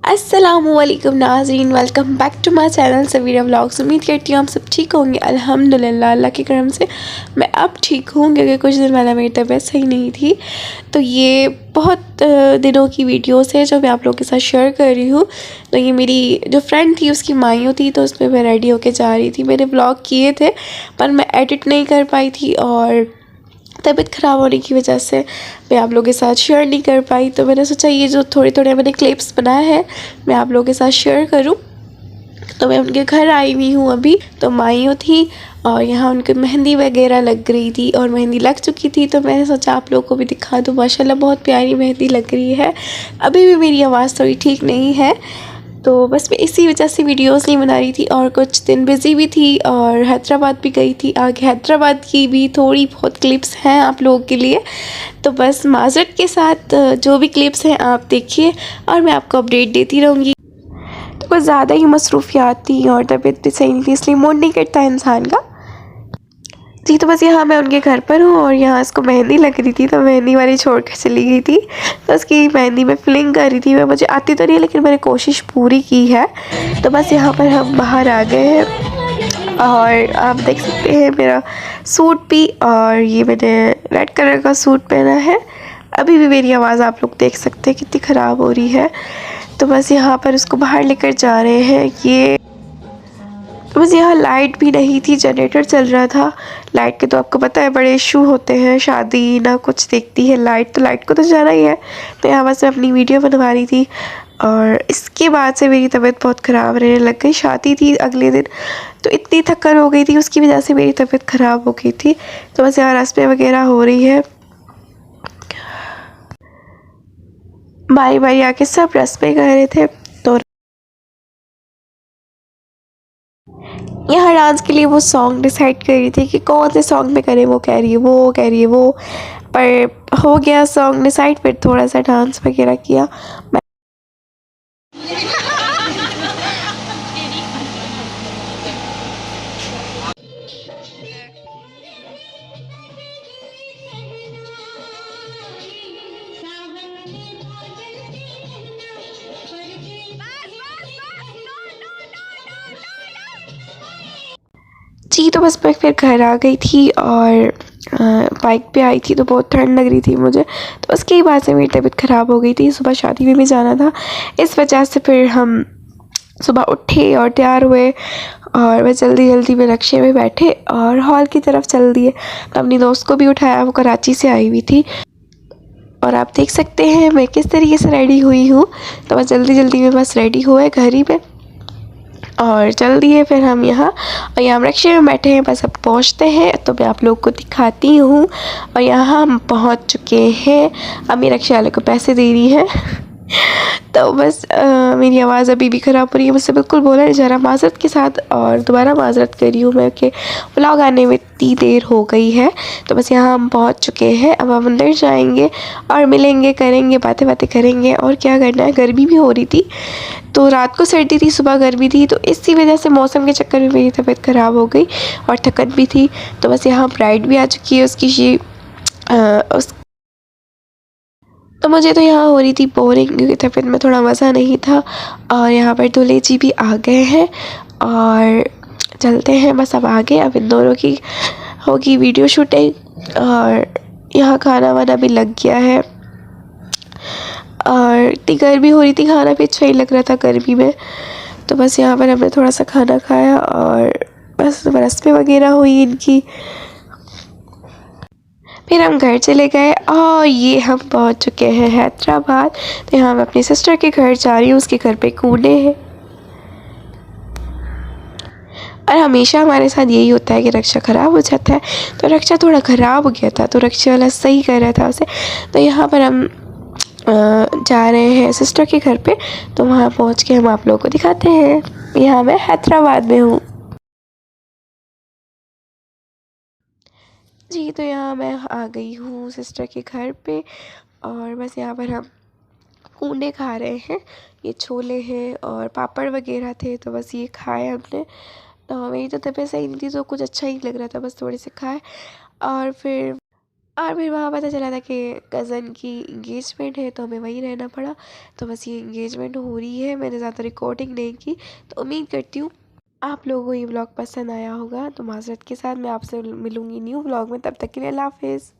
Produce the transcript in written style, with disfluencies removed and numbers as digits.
अस्सलामुअलैकुम नाज़रीन, welcome back to my channel Saveera vlogs. उम्मीद करती हूँ आप सब ठीक होंगे। अल्हम्दुलिल्लाह अल्लाह के करम से मैं अब ठीक हूँ, क्योंकि कुछ दिन पहले मेरी तबीयत सही नहीं थी। तो ये बहुत दिनों की वीडियोस है जो मैं आप लोगों के साथ शेयर कर रही हूँ। तो ये मेरी जो फ्रेंड थी उसकी मायू थी, तो उसमें मैं रेडी होके जा रही थी। मैंने व्लॉग किए थे पर मैं एडिट नहीं कर पाई थी और तबीयत ख़राब होने की वजह से मैं आप लोगों के साथ शेयर नहीं कर पाई। तो मैंने सोचा ये जो थोड़े थोड़े मैंने क्लिप्स बनाए हैं मैं आप लोगों के साथ शेयर करूं। तो मैं उनके घर आई हुई हूँ अभी। तो माइयों थी और यहाँ उनकी मेहंदी वगैरह लग रही थी और मेहंदी लग चुकी थी, तो मैंने सोचा आप लोगों को भी दिखा दूँ। माशाल्लाह बहुत प्यारी मेहंदी लग रही है। अभी भी मेरी आवाज़ थोड़ी ठीक नहीं है, तो बस मैं इसी वजह से वीडियोस नहीं बना रही थी। और कुछ दिन बिज़ी भी थी और हैदराबाद भी गई थी। आगे हैदराबाद की भी थोड़ी बहुत क्लिप्स हैं आप लोगों के लिए। तो बस माजरत के साथ जो भी क्लिप्स हैं आप देखिए और मैं आपको अपडेट देती रहूँगी। तो कुछ ज़्यादा ही मसरूफियात थी और तबीयत भी सही नहीं थी, इसलिए मूड नहीं करता इंसान का। जी, तो बस यहाँ मैं उनके घर पर हूँ और यहाँ इसको मेहंदी लग रही थी, तो मेहंदी वाली छोड़ कर चली गई थी। तो उसकी मेहंदी में फिलिंग कर रही थी मैं। मुझे आती तो नहीं है लेकिन मैंने कोशिश पूरी की है। तो बस यहाँ पर हम बाहर आ गए हैं और आप देख सकते हैं मेरा सूट भी, और ये मैंने रेड कलर का सूट पहना है। अभी भी मेरी आवाज़ आप लोग देख सकते हैं कितनी ख़राब हो रही है। तो बस यहाँ पर उसको बाहर लेकर जा रहे हैं। ये बस यहाँ लाइट भी नहीं थी, जनरेटर चल रहा था। लाइट के तो आपको पता है बड़े इशू होते हैं, शादी ना कुछ देखती है लाइट, तो लाइट को तो जाना ही है। तो यहाँ बस मैं अपनी वीडियो बनवा रही थी और इसके बाद से मेरी तबीयत बहुत ख़राब रहने लग गई। शादी थी अगले दिन, तो इतनी थकन हो गई थी उसकी वजह से मेरी तबीयत ख़राब हो गई थी। तो बस यहाँ रस्में वगैरह हो रही है, भाई भाई आके सब रस्में कर रहे थे। तो यहाँ डांस के लिए वो सॉन्ग डिसाइड कर रही थी कि कौन से सॉन्ग पे करें। वो कह रही है वो, कह रही है वो, पर हो गया सॉन्ग डिसाइड। फिर थोड़ा सा डांस वगैरह किया। जी, तो बस मैं फिर घर आ गई थी और बाइक पे आई थी, तो बहुत ठंड लग रही थी मुझे। तो उसके बाद से मेरी तबीयत ख़राब हो गई थी। सुबह शादी में भी जाना था, इस वजह से फिर हम सुबह उठे और तैयार हुए और वह जल्दी जल्दी में रक्शे में बैठे और हॉल की तरफ चल दिए। तो अपनी दोस्त को भी उठाया, वो कराची से आई हुई थी। और आप देख सकते हैं मैं किस तरीके से रेडी हुई हूँ। तो बस जल्दी जल्दी में बस रेडी हुए घर ही पे और चल दिए फिर हम यहाँ। और यहाँ हम रिक्शे में बैठे हैं, बस अब पहुँचते हैं तो मैं आप लोग को दिखाती हूँ। और यहाँ हम पहुँच चुके हैं। अब मेरे रिक्शे वाले को पैसे दे रही है। तो बस मेरी आवाज़ अभी भी ख़राब हो रही है, मुझसे बिल्कुल बोला नहीं जा रहा, माज़रत के साथ। और दोबारा माज़रत कर रही हूँ मैं कि व्लॉग आने में इतनी देर हो गई है। तो बस यहाँ हम पहुँच चुके हैं। अब हम अंदर जाएंगे और मिलेंगे, करेंगे, बातें बातें करेंगे और क्या करना है। गर्मी भी हो रही थी, तो रात को सर्दी थी, सुबह गर्मी थी, तो इसी वजह से मौसम के चक्कर में मेरी तबीयत ख़राब हो गई और थकन भी थी। तो बस यहाँ ब्राइड भी आ चुकी है, उसकी ये उस तो मुझे तो यहाँ हो रही थी बोरिंग, क्योंकि तबीयत में थोड़ा मज़ा नहीं था। और यहाँ पर दूल्हे जी भी आ गए हैं और चलते हैं बस अब आगे। अब इन दोनों की होगी वीडियो शूटिंग और यहाँ खाना वाना भी लग गया है। और इतनी गर्मी हो रही थी, खाना भी अच्छा ही लग रहा था गर्मी में। तो बस यहाँ पर हमने थोड़ा सा खाना खाया और बस रस्में वगैरह हुई इनकी। फिर हम घर चले गए और ये हम पहुंच चुके हैं हैदराबाद। तो यहाँ मैं अपनी सिस्टर के घर जा रही हूँ, उसके घर पे कूने हैं। और हमेशा हमारे साथ यही होता है कि रक्षा ख़राब हो जाता है। तो रक्षा थोड़ा ख़राब हो गया था, तो रक्षा वाला सही कर रहा था उसे। तो यहाँ पर हम जा रहे हैं सिस्टर के घर पे। तो वहाँ पहुँच के हम आप लोगों को दिखाते हैं। यहाँ मैं हैदराबाद में हूँ। जी, तो यहाँ मैं आ गई हूँ सिस्टर के घर पे और बस यहाँ पर हम कूने खा रहे हैं। ये छोले हैं और पापड़ वगैरह थे, तो बस ये खाए हमने। तो मेरी तो तबीयत सही नहीं थी, तो कुछ अच्छा ही लग रहा था, बस थोड़े से खाए और फिर और फिर वहाँ पता चला था कि कज़न की इंगेजमेंट है, तो हमें वहीं रहना पड़ा। तो बस ये इंगेजमेंट हो रही है, मैंने ज़्यादा रिकॉर्डिंग नहीं की। तो उम्मीद करती हूँ आप लोगों को ये व्लॉग पसंद आया होगा। तो माज़रत के साथ मैं आपसे मिलूँगी न्यू व्लॉग में, तब तक के लिए अल्लाह हाफ़िज़।